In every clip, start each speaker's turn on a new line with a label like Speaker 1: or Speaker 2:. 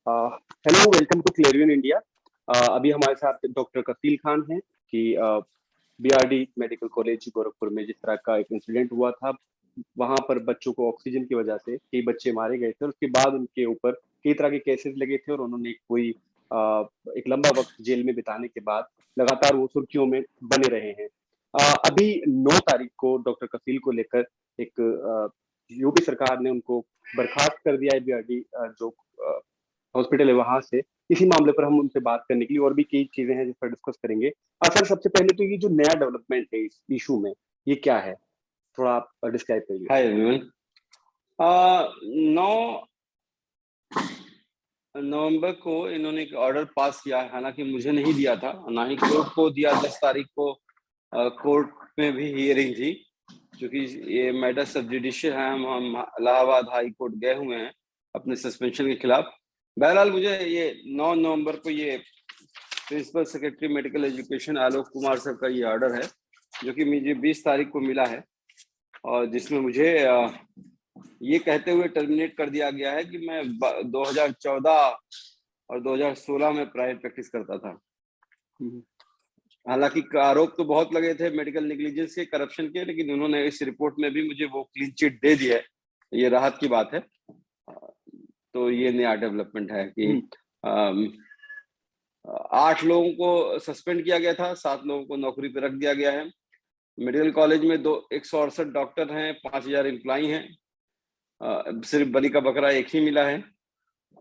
Speaker 1: Hello, welcome to Clarion India. अभी हमारे साथ डॉक्टर कफील खान हैं कि बीआरडी मेडिकल कॉलेज गोरखपुर में जिस तरह का एक इंसिडेंट हुआ था, वहां पर बच्चों को ऑक्सीजन की वजह से कई बच्चे मारे गए थे और उसके बाद उनके ऊपर कई तरह के केसेस लगे थे और उन्होंने एक लंबा वक्त जेल में बिताने के बाद लगातार वो सुर्खियों में बने रहे हैं। अभी 9 तारीख को डॉक्टर कफील को लेकर एक यूपी सरकार ने उनको बर्खास्त कर दिया है। बीआरडी जो हॉस्पिटल है वहां से, इसी मामले पर हम उनसे बात करने के लिए और भी कई चीजें हैं जिस पर डिस्कस करेंगे। सर, सबसे पहले तो ये जो नया डेवलपमेंट है इस इशू में, ये क्या है, थोड़ा आप डिस्क्राइब करिए।
Speaker 2: Hi everyone. 9 नवंबर को इन्होंने एक ऑर्डर पास किया है, हालांकि मुझे नहीं दिया था, ना ही कोर्ट को दिया। 10 तारीख को कोर्ट में भी हियरिंग थी, क्योंकि ये मैटर सब जुडिशियल है। हम इलाहाबाद हाई कोर्ट गए हुए हैं अपने सस्पेंशन के खिलाफ। बहरहाल मुझे ये 9 नवंबर को ये principal secretary medical education Alok Kumar sir का ये ऑर्डर है, जो कि मुझे 20 तारीख को मिला है, और जिसमें मुझे ये कहते हुए टर्मिनेट कर दिया गया है कि मैं 2014 और 2016 में प्राइवेट प्रैक्टिस करता था। हालांकि आरोप तो बहुत लगे थे मेडिकल नेग्लिजेंस के, करप्शन के, लेकिन उन्होंने इस रिपोर्ट में भी मुझे वो क्लीन चिट दे दी है। ये राहत की बात है। तो ये नया डेवलपमेंट है कि 8 लोगों को सस्पेंड किया गया था, 7 लोगों को नौकरी पर रख दिया गया है। मेडिकल कॉलेज में 168 डॉक्टर हैं, 5000 एम्प्लॉई हैं, सिर्फ बलि का बकरा एक ही मिला है।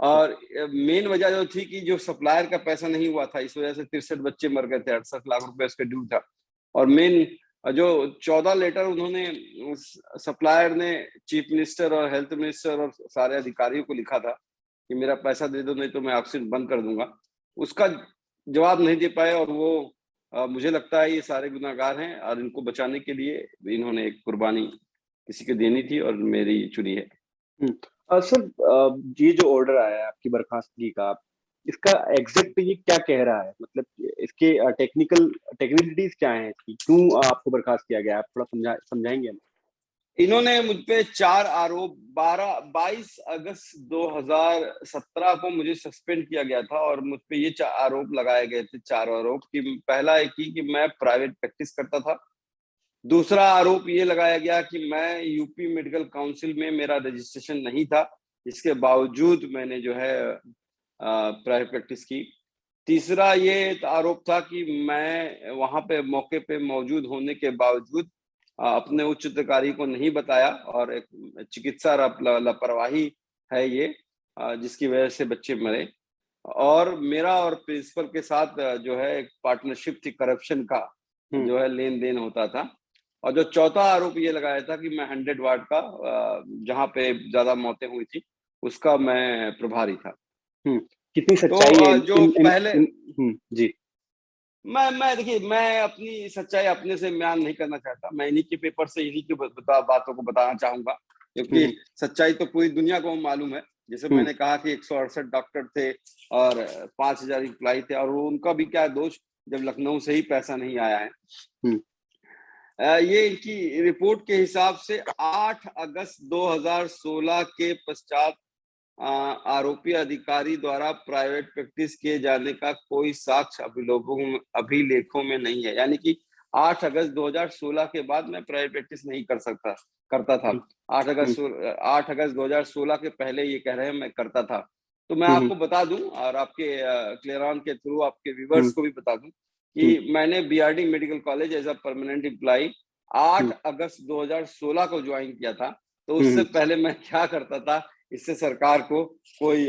Speaker 2: और मेन वजह जो थी कि जो सप्लायर का पैसा नहीं हुआ था, इस वजह से 63 बच्चे मर गए थे। 68 लाख रुपए उसका ड्यू था। और मेन जो 14 लेटर उन्होंने सप्लायर ने चीफ मिनिस्टर और हेल्थ मिनिस्टर और सारे अधिकारियों को लिखा था कि मेरा पैसा दे दो, नहीं तो मैं ऑक्सीजन बंद कर दूंगा, उसका जवाब नहीं दे पाए। और वो मुझे लगता है ये सारे गुनाहगार हैं, और इनको बचाने के लिए इन्होंने एक कुर्बानी किसी को देनी थी और मेरी चुनी है।
Speaker 1: सर, ये जो ऑर्डर आया है आपकी बर्खास्तगी का, इसका एग्जैक्ट ये क्या कह रहा है? मतलब इसके टेक्निकलिटीज क्या है इसकी, क्यों आपको बर्खास्त किया गया? आप थोड़ा समझाएंगे हमें?
Speaker 2: इन्होंने मुझ पे 4 आरोप 22 अगस्त 2017 को मुझे सस्पेंड किया गया था, और मुझ पे ये आरोप लगाए गए थे। 4 आरोप कि पहला एक ही कि मैं प्राइवेट प्रैक्टिस करता था। दूसरा आरोप ये लगाया गया कि मैं यूपी मेडिकल काउंसिल में मेरा रजिस्ट्रेशन नहीं था, इसके बावजूद मैंने जो है प्राइवेट प्रैक्टिस की। तीसरा ये आरोप था कि मैं वहां पे मौके पे मौजूद होने के बावजूद अपने उच्च अधिकारी को नहीं बताया, और एक चिकित्सा लापरवाही है ये, जिसकी वजह से बच्चे मरे। और मेरा और प्रिंसिपल के साथ जो है एक पार्टनरशिप थी, करप्शन का जो है लेन देन होता था। और जो चौथा आरोप ये लगाया था कि मैं 100 वार्ड का, जहाँ पे ज्यादा मौतें हुई थी, उसका मैं प्रभारी था।
Speaker 1: कितनी सच्चाई है
Speaker 2: जो पहले
Speaker 1: जी।
Speaker 2: मैं देखिए, मैं अपनी सच्चाई अपने से बयान नहीं करना चाहता। मैं इन्हीं के पेपर से इन्हीं की बातों को बताना चाहूंगा, क्योंकि सच्चाई तो पूरी दुनिया को मालूम है। जैसे मैंने कहा कि 168 डॉक्टर थे और 5000 एम्प्लॉय थे, और उनका भी क्या दोष जब लखनऊ से ही पैसा नहीं आया है। ये इनकी रिपोर्ट के हिसाब से 8 अगस्त 2016 के पश्चात आरोपी अधिकारी द्वारा प्राइवेट प्रैक्टिस किए जाने का कोई साक्ष्य अभिलेखों में नहीं है। यानी कि 8 अगस्त 2016 के बाद मैं प्राइवेट प्रैक्टिस नहीं करता था। 8 अगस्त 2016 के पहले ये कह रहे हैं मैं करता था। तो मैं आपको बता दूं, और आपके क्लेरॉन के थ्रू आपके व्यूवर्स को भी बता दूं कि मैंने BRD medical college as a permanent employ 8 अगस्त 2016 को ज्वाइन किया था। तो उससे पहले मैं क्या करता था, इससे सरकार को कोई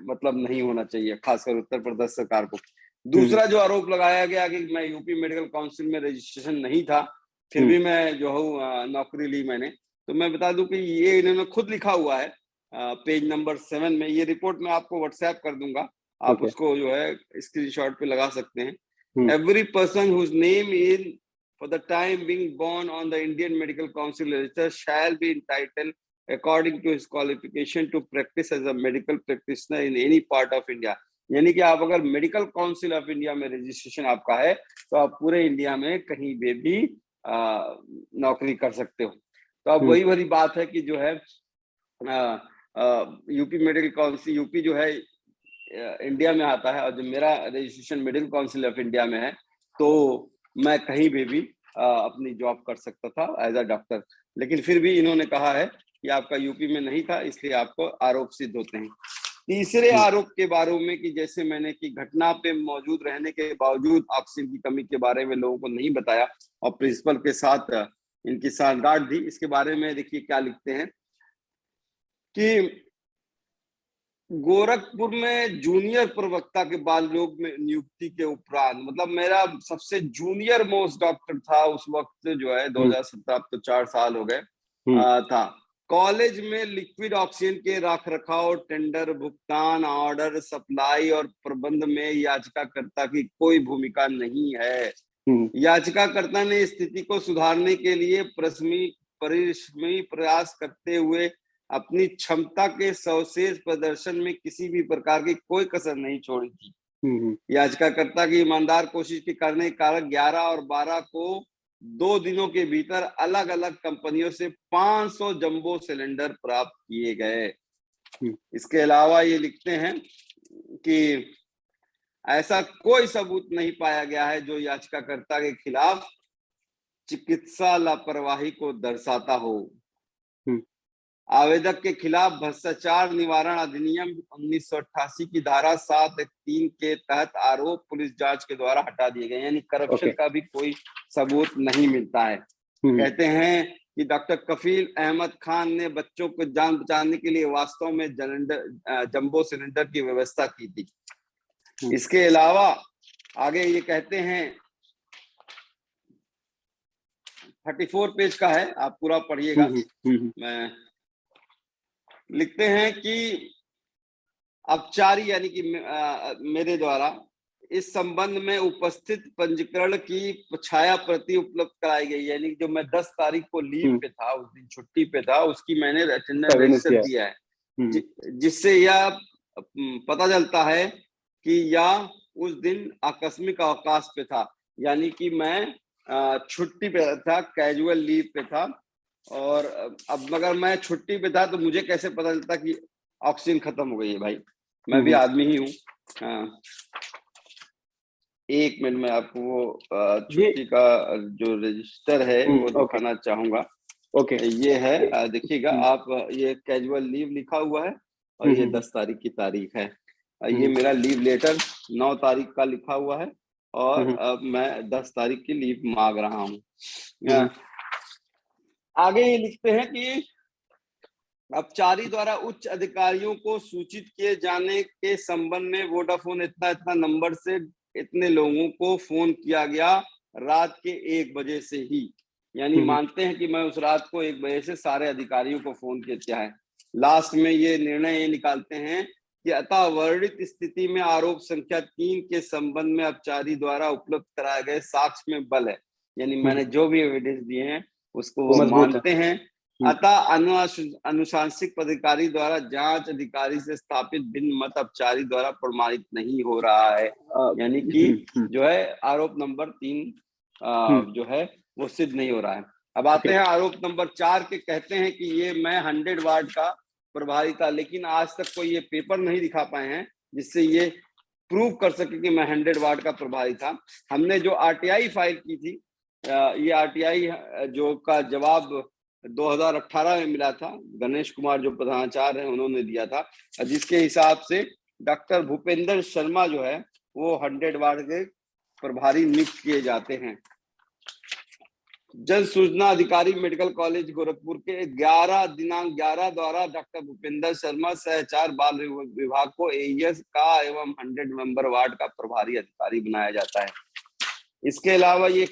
Speaker 2: मतलब नहीं होना चाहिए, खासकर उत्तर प्रदेश सरकार को। दूसरा जो आरोप लगाया गया कि मैं यूपी मेडिकल काउंसिल में रजिस्ट्रेशन नहीं था, फिर भी मैं जो हूँ नौकरी ली मैंने। तो मैं बता दूं कि ये इन्होंने खुद लिखा हुआ है पेज नंबर 7 में। ये रिपोर्ट मैं आपको व्हाट्सएप कर दूंगा, आप उसको जो है स्क्रीनशॉट पे लगा सकते हैं। Every person whose name in for the time being born on the Indian Medical Council register shall be entitled according to his qualification to practice as a medical practitioner in any part of India। यानी कि आप अगर medical council of India में registration आपका है, तो आप पूरे इंडिया में कहीं भी नौकरी कर सकते हो। तो अब वही वाली बात है कि जो है यूपी मेडिकल काउंसिल, यूपी जो है इंडिया में आता है और जब मेरा registration medical council of India में है, तो मैं कहीं भी अपनी जॉब कर सकता था एज अ डॉक्टर। लेकिन फिर भी इन्होंने कहा है कि आपका यूपी में नहीं था, इसलिए आपको आरोप सिद्ध होते हैं। तीसरे आरोप के बारे में कि जैसे मैंने कि घटना पे मौजूद रहने के बावजूद ऑक्सीजन की कमी के बारे में लोगों को नहीं बताया और प्रिंसिपल के साथ इनकी सांठगांठ दी। इसके बारे में देखिए क्या लिखते हैं कि गोरखपुर में जूनियर प्रवक्ता के बाल रोग में नियुक्ति के उपरांत, मतलब मेरा सबसे जूनियर मोस्ट डॉक्टर था उस वक्त जो है 2017, अब तो 4 साल हो गए था। कॉलेज में लिक्विड ऑक्सीजन के रख रखाव, टेंडर, भुगतान, ऑर्डर, सप्लाई और प्रबंध में याचिकाकर्ता की कोई भूमिका नहीं है। याचिकाकर्ता ने स्थिति को सुधारने के लिए परिश्रमी प्रयास करते हुए अपनी क्षमता के सवशेष प्रदर्शन में किसी भी प्रकार की कोई कसर नहीं छोड़ी थी। याचिकाकर्ता की ईमानदार कोशिश के करने के कारण 11 और 12 को 2 दिनों के भीतर अलग अलग कंपनियों से 500 जंबो सिलेंडर प्राप्त किए गए। इसके अलावा ये लिखते हैं कि ऐसा कोई सबूत नहीं पाया गया है जो याचिकाकर्ता के खिलाफ चिकित्सा लापरवाही को दर्शाता हो। आवेदक के खिलाफ भ्रष्टाचार निवारण अधिनियम 1988 की धारा 7(3) के तहत आरोप पुलिस जांच के द्वारा हटा दिए गए, यानी करप्शन का भी कोई सबूत नहीं मिलता है। कहते हैं कि डॉक्टर कफील अहमद खान ने बच्चों को जान बचाने के लिए वास्तव में जंबो सिलेंडर की व्यवस्था की थी। इसके अलावा आगे ये कहते हैं, 34 पेज का है, आप पूरा पढ़िएगा। मैं लिखते हैं कि अपचारी यानी कि मेरे द्वारा इस संबंध में उपस्थित पंजीकरण की छाया प्रति उपलब्ध कराई गई, यानी जो मैं 10 तारीख को लीव पे था, उस दिन छुट्टी पे था, उसकी मैंने अटेंडेंस रजिस्टर दिया है, जिससे यह पता चलता है कि यह उस दिन आकस्मिक अवकाश पे था, यानी कि मैं छुट्टी पे था, कैजुअल लीव पे था। और अब अगर मैं छुट्टी पे था तो मुझे कैसे पता चलता कि ऑक्सीजन खत्म हो गई है? भाई मैं भी आदमी ही हूँ। 1 मिनट में आपको वो छुट्टी का जो रजिस्टर है वो दिखाना चाहूंगा। ये है, देखिएगा आप, ये कैजुअल लीव लिखा हुआ है और ये 10 तारीख की तारीख है। ये मेरा लीव लेटर 9 तारीख का लिखा हुआ है और अब मैं 10 तारीख की लीव मांग रहा हूँ। आगे ये लिखते हैं कि अपचारी द्वारा उच्च अधिकारियों को सूचित किए जाने के संबंध में वोडाफोन इतना नंबर से इतने लोगों को फोन किया गया रात के 1 बजे से ही, यानी मानते हैं कि मैं उस रात को 1 बजे से सारे अधिकारियों को फोन किया है। लास्ट में ये निर्णय ये निकालते हैं कि अतः वर्णित स्थिति में आरोप संख्या 3 के संबंध में अपचारी द्वारा उपलब्ध कराए गए साक्ष्य में बल है, यानी मैंने जो भी एविडेंस दिए हैं उसको वो मानते हैं। अतः अनुशासनिक पदाधिकारी द्वारा जांच अधिकारी से स्थापित भिन्न मत अपचारी द्वारा प्रमाणित नहीं हो रहा है, यानी कि जो है आरोप नंबर 3 जो है वो सिद्ध नहीं हो रहा है। अब आते हैं आरोप नंबर 4 के। कहते हैं कि ये मैं 100 वार्ड का प्रभारी था, लेकिन आज तक कोई ये पेपर नहीं दिखा पाए हैं जिससे ये प्रूव कर सके कि मैं 100 वार्ड का प्रभारी था। हमने जो आरटीआई फाइल की थी, ये आरटीआई जो का जवाब 2018 में मिला था, गणेश कुमार जो प्रधानाचार्य हैं उन्होंने दिया था, जिसके हिसाब से डॉक्टर भूपेंद्र शर्मा जो है वो 100 वार्ड के प्रभारी नियुक्त किए जाते हैं। जन सूचना अधिकारी मेडिकल कॉलेज गोरखपुर के दिनांक 11 द्वारा डॉक्टर भूपेंद्र शर्मा सहचार बाल विभाग को एईएस का एवं 100 मेंबर वार्ड का प्रभारी अधिकारी बनाया जाता है। इसके अलावा ये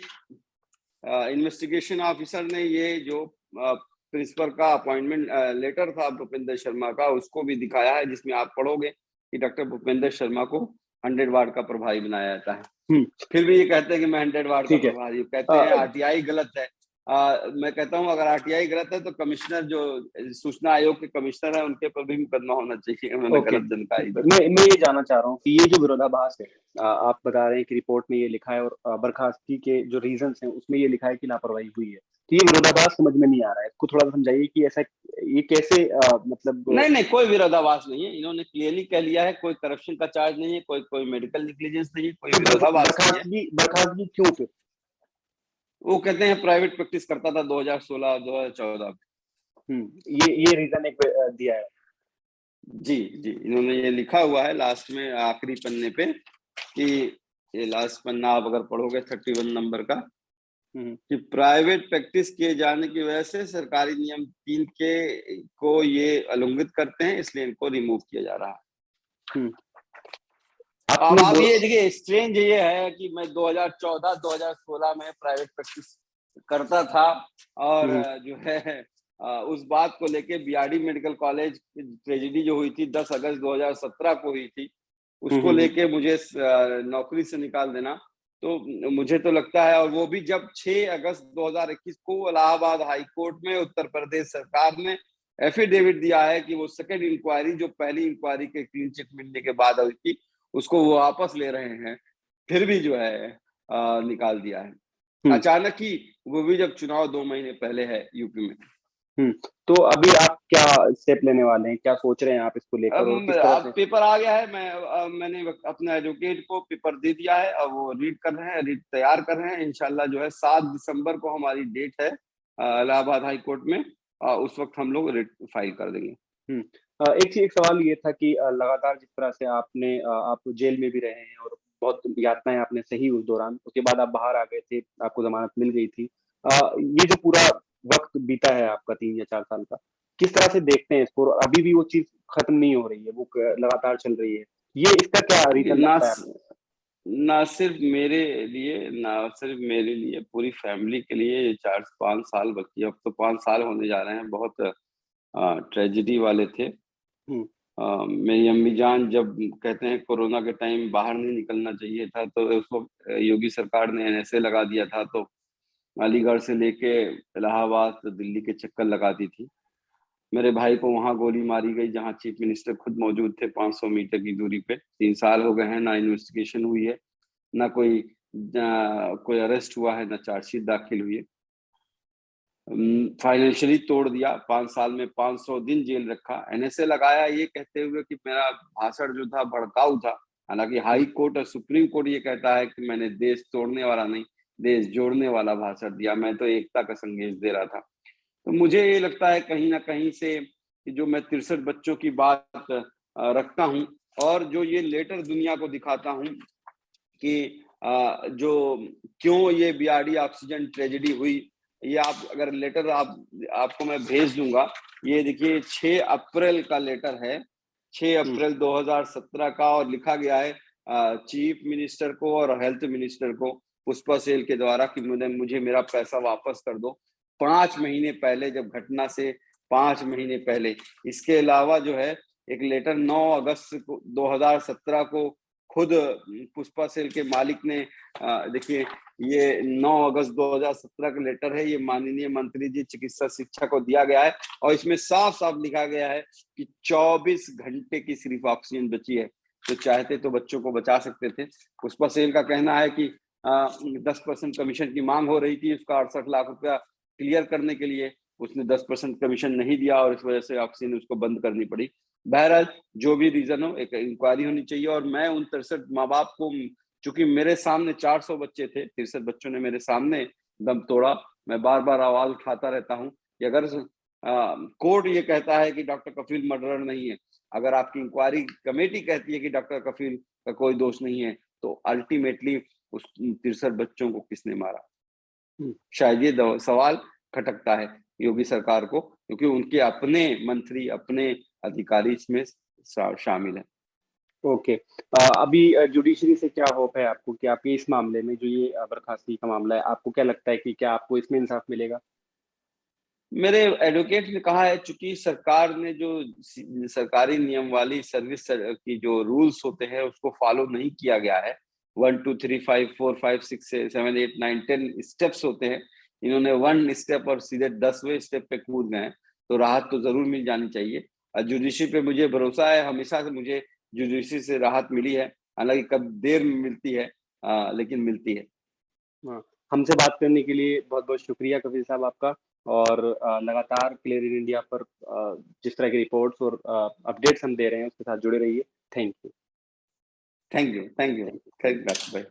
Speaker 2: इन्वेस्टिगेशन ऑफिसर ने ये जो प्रिंसिपल का अपॉइंटमेंट लेटर था भूपेंद्र शर्मा का, उसको भी दिखाया है, जिसमें आप पढ़ोगे कि डॉक्टर भूपेंद्र शर्मा को 100 वार्ड का प्रभारी बनाया जाता है। फिर भी ये कहते हैं कि मैं 100 वार्ड का प्रभारी, कहते हैं आरटीआई गलत है। मैं कहता हूं अगर आरटीआई गलत है तो कमिश्नर जो सूचना आयोग के कमिश्नर है उनके पर भी मुकदमा होना चाहिए, उन्होंने
Speaker 1: ओके,
Speaker 2: गलत जानकारी दी।
Speaker 1: मैं ये जानना चाह रहा हूँ कि ये जो विरोधाभास है, आप बता रहे हैं कि रिपोर्ट में ये लिखा है और बर्खास्तगी के जो रीजंस हैं उसमें ये लिखा है कि लापरवाही हुई है, तो ये विरोधाभास समझ में नहीं आ रहा है, इसको थोड़ा सा समझाइए कि ऐसा ये कैसे मतलब।
Speaker 2: नहीं नहीं, कोई विरोधाभास नहीं है, इन्होंने क्लियरली कह लिया है, कोई करप्शन का चार्ज नहीं है, कोई कोई मेडिकल निग्लिजेंस नहीं है, कोई
Speaker 1: तो
Speaker 2: विरोधाभास नहीं है।
Speaker 1: बर्खास्तगी बर्खास्तगी क्यों फिर?
Speaker 2: वो कहते हैं प्राइवेट प्रैक्टिस करता था 2016 2014 में।
Speaker 1: ये रीजन एक दिया है।
Speaker 2: जी जी, इन्होंने ये लिखा हुआ है लास्ट में आखिरी पन्ने पे कि ये लास्ट पन्ना आप अगर पढ़ोगे 31 नंबर का, कि प्राइवेट प्रैक्टिस किए जाने की वजह से सरकारी नियम 3 के को ये उल्लंघित करते हैं, इसलिए इनको रिमूव किया जा रहा है। अब आप ये देखिए, स्ट्रेंज ये है कि मैं 2014-2016 में प्राइवेट प्रैक्टिस करता था और जो है उस बात को लेके बीआरडी मेडिकल कॉलेज ट्रेजेडी जो हुई थी 10 अगस्त 2017 को हुई थी, उसको लेके मुझे नौकरी से निकाल देना, तो मुझे तो लगता है, और वो भी जब 6 अगस्त 2021 को इलाहाबाद हाई कोर्ट में उत्तर प्रदेश सरकार ने एफिडेविट दिया है कि वो सेकेंड इंक्वायरी जो पहली इंक्वायरी के क्लीन चिट मिलने के बाद हुई थी उसको वो वापस ले रहे हैं, फिर भी जो है निकाल दिया है अचानक ही, वो भी जब चुनाव 2 महीने पहले है यूपी में।
Speaker 1: तो अभी आप क्या स्टेप लेने वाले हैं, क्या सोच रहे हैं आप इसको लेकर, और किस तरह से?
Speaker 2: पेपर आ गया है, मैंने अपने एडवोकेट को पेपर दे दिया है और वो रीड कर रहे हैं, रीड तैयार कर रहे हैं। इंशाल्लाह जो है 7 दिसंबर को हमारी डेट है इलाहाबाद हाई कोर्ट में, उस वक्त हम लोग रिट फाइल कर देंगे।
Speaker 1: एक सवाल ये था कि लगातार जिस तरह से आप जेल में भी रहे हैं और बहुत यातनाएं आपने सही उस दौरान, उसके बाद आप बाहर आ गए थे, आपको जमानत मिल गई थी। ये जो पूरा वक्त बीता है आपका 3 या 4 साल का, किस तरह से देखते हैं इसको? और अभी भी वो चीज खत्म नहीं हो रही है, वो लगातार चल रही है, ये इसका क्या रीजन लगता है आपको?
Speaker 2: ना सिर्फ मेरे लिए, ना सिर्फ मेरे लिए, पूरी फैमिली के लिए ये 4-5 साल बल्कि अब तो 5 साल होने जा रहे हैं, बहुत ट्रेजेडी वाले थे। मेरी अम्मी जान जब कहते हैं कोरोना के टाइम बाहर नहीं निकलना चाहिए था, तो उस वक्त योगी सरकार ने एनएसए लगा दिया था, तो अलीगढ़ से लेके इलाहाबाद दिल्ली के चक्कर लगाती थी। मेरे भाई को वहां गोली मारी गई जहां चीफ मिनिस्टर खुद मौजूद थे, 500 मीटर की दूरी पे। 3 साल हो गए हैं, ना इन्वेस्टिगेशन हुई है, ना कोई अरेस्ट हुआ है, ना चार्जशीट दाखिल हुई है। फाइनेंशियली तोड़ दिया, 5 साल में 500 दिन जेल रखा, एनएसए लगाया ये कहते हुए कि मेरा भाषण जो था भड़काऊ था। हालांकि हाई कोर्ट और सुप्रीम कोर्ट ये कहता है कि मैंने देश तोड़ने वाला नहीं, देश जोड़ने वाला भाषण दिया, मैं तो एकता का संदेश दे रहा था। तो मुझे ये लगता है कहीं ना कहीं से कि जो मैं 63 बच्चों की बात रखता हूं और जो ये लेटर दुनिया को दिखाता हूं कि जो क्यों ये बीआरडी ऑक्सीजन ट्रेजेडी हुई, ये आप अगर लेटर आपको मैं भेज दूंगा। ये देखिए 6 अप्रैल का लेटर है, 6 अप्रैल 2017 का, और लिखा गया है चीफ मिनिस्टर को और हेल्थ मिनिस्टर को पुष्पा सेल के द्वारा कि मुझे मेरा पैसा वापस कर दो, 5 महीने पहले, जब घटना से 5 महीने पहले। इसके अलावा जो है एक लेटर 9 अगस्त 2017 को खुद पुष्पा सेल के मालिक ने, देखिए ये 9 अगस्त 2017 का लेटर है, ये माननीय मंत्री जी चिकित्सा शिक्षा को दिया गया है, और इसमें साफ साफ लिखा गया है कि 24 घंटे की सिर्फ ऑक्सीजन बची है, तो चाहते तो बच्चों को बचा सकते थे। पुष्पा सेल का कहना है कि 10% कमीशन की मांग हो रही थी उसका 68 लाख रुपया क्लियर करने के लिए, उसने 10% कमीशन नहीं दिया और इस वजह से ऑक्सीजन उसको बंद करनी पड़ी। बहरहाल जो भी रीजन हो, एक इंक्वायरी होनी चाहिए। और मैं उन 63 माँ बाप को, चूंकि मेरे सामने 400 बच्चे थे, 63 बच्चों ने मेरे सामने दम तोड़ा, मैं बार बार आवाज उठाता रहता हूँ कि अगर कोर्ट ये कहता है कि डॉक्टर कफील मर्डरर नहीं है, अगर आपकी इंक्वायरी कमेटी कहती है कि डॉक्टर कफील का कोई दोष नहीं है, तो अल्टीमेटली उस 63 बच्चों को किसने मारा? शायद ये सवाल खटकता है योगी सरकार को, क्योंकि उनके अपने मंत्री, अपने अधिकारी इसमें शामिल है।
Speaker 1: ओके, अभी जुडिशरी से क्या होप है आपको कि आपके इस मामले में, जो ये बर्खास्तगी का मामला है, आपको क्या लगता है कि क्या आपको इसमें इंसाफ मिलेगा?
Speaker 2: मेरे एडवोकेट ने कहा है, चूंकि सरकार ने जो सरकारी नियम वाली सर्विस की जो रूल्स होते हैं उसको फॉलो नहीं किया गया है, 1 2 3 5 4 5 6 7 8 9 10 स्टेप्स होते हैं, इन्होंने 1 स्टेप और सीधे 10वें स्टेप पे कूद गए, तो राहत तो जरूर मिल जानी चाहिए। और जुडिशरी पे मुझे भरोसा है, हमेशा से मुझे जुडिशरी से राहत मिली है, हालांकि कब देर में मिलती है, लेकिन मिलती है।
Speaker 1: हाँ, हमसे बात करने के लिए बहुत बहुत शुक्रिया कपिल साहब आपका। और लगातार क्लियर इन इंडिया पर जिस तरह की रिपोर्ट्स और अपडेट्स हम दे रहे हैं उसके साथ जुड़े रहिए। Thank you.
Speaker 2: Thank you, thank you, thank you भाई।